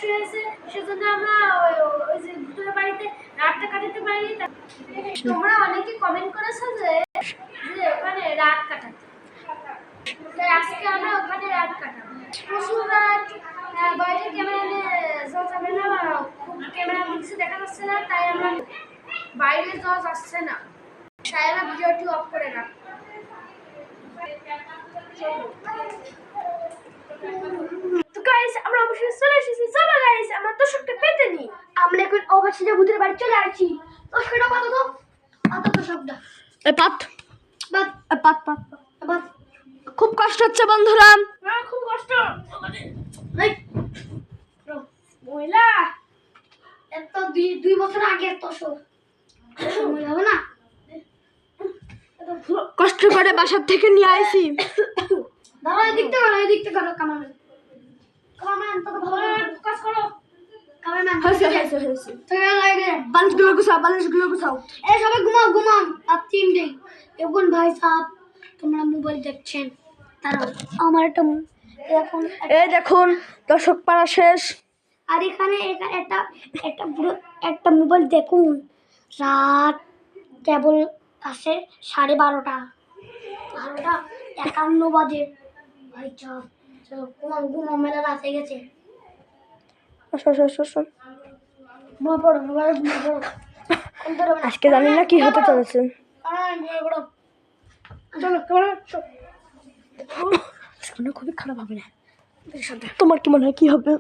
বৃষ্টি হয়েছে, সেজন্য আমরা ওই যে ভূতের বাড়িতে রাতটা কাটাতে পারিনি। তোমরা অনেকে কমেন্ট করেছো যে ওখানে রাত কাটাতে, তাই আজকে আমরা ওখানে রাত কাটাবো। প্রচুর রাত, বাইরে ক্যামেরা নিয়ে যাওয়া যাবে না, খুব ক্যামেরা কিছু দেখা যাচ্ছে না, তাই আমরা বাইরে যাওয়া যাচ্ছে না। সাহেবা ভিডিওটি অফ করে রাখ। তো গাইস আমরা অবশ্যই চলে এসেছি। চলো গাইস আমরা দর্শককে পেতে নিই। আমরা এখন অবশ্যই ভূতের বাড়ি চলে আসছি। দর্শকটা কত তো শব্দ পাত পাত পাত পাত পাত খুব কষ্ট হচ্ছে বন্ধুরা। খুব কষ্ট। মহিলা এত 2 বছর আগে এত মহিলা হবে না, কষ্ট করে বাসার থেকে নিয়ে আইছি। দাঁড়া এদিকটা করো কামারম্যান তো ভালো ফোকাস করো। কামারম্যান বালিশগুলো গুছাও। এই সবাই ঘুমাও আর 3 ডে। এখন ভাই সাহেব তোমরা মোবাইল দেখছেন, তারা আমার এখন এই দেখুন দর্শক পাড়া শেষ। আর এখানে একটা মোবাইল দেখুন, রাত কেবল আছে 12:30, 12:51 বাজে। ভাই চাপ চলো ঘুমাও মেলা রাত হয়ে গেছে। আজকে জানি না কি হতে চলেছে। খুবই খারাপ হবে না, তোমার কি মনে হয় কি হবে?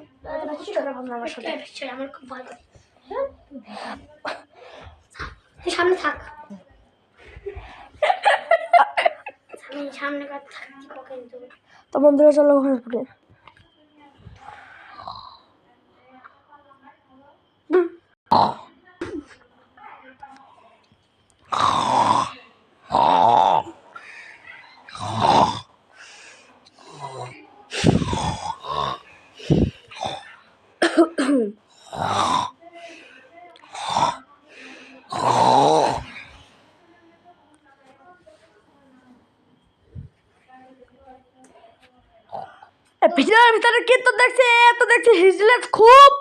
আমার খুব ভয় করে। সামনে থাক, সামনে কিন্তু। তো বন্ধুরা চলো ঘরে পড়ে। ভিতরে কি তো দেখছি, এত দেখছি হিজলেট খুব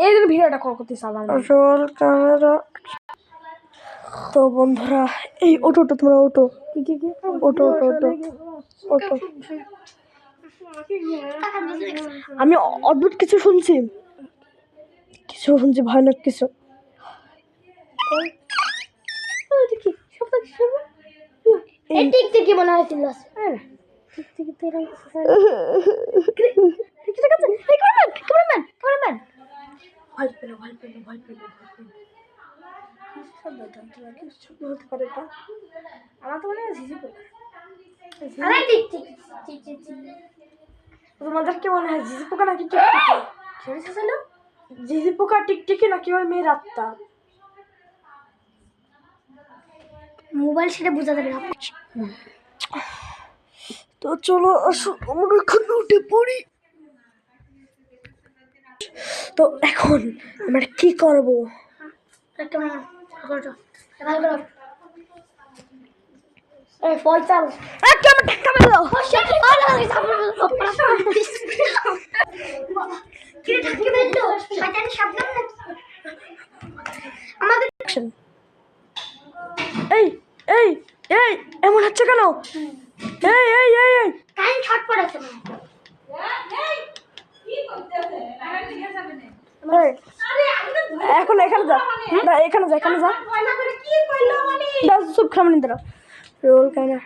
এই ভিডিওটা করতে আসল ক্যামেরা। তো বন্ধুরা এই ওটো তোমরা ওটো ওটো ওটো ওটো ওটো আমি অদ্ভুত কিছু শুনছি ভয়ানক কিছু। টিকটিকি মনে হয়েছিল। তোমাদের কি মনে হয় ঝিঝি পোকা নাকি টিকটিকি? ঝিঝি পোকা টিকটিকি নাকি ওই মেয়ের আত্মা? মোবাইল সেটা বোঝা যাবে না। তো চলো আমরা এখন উঠে পড়ি। তো এখন আমরা কি করবো? এই এমন হচ্ছে কেন? এখন এখানে যা, এখানে যা চুপ খামনি দাঁড়া রোল ক্যামেরা।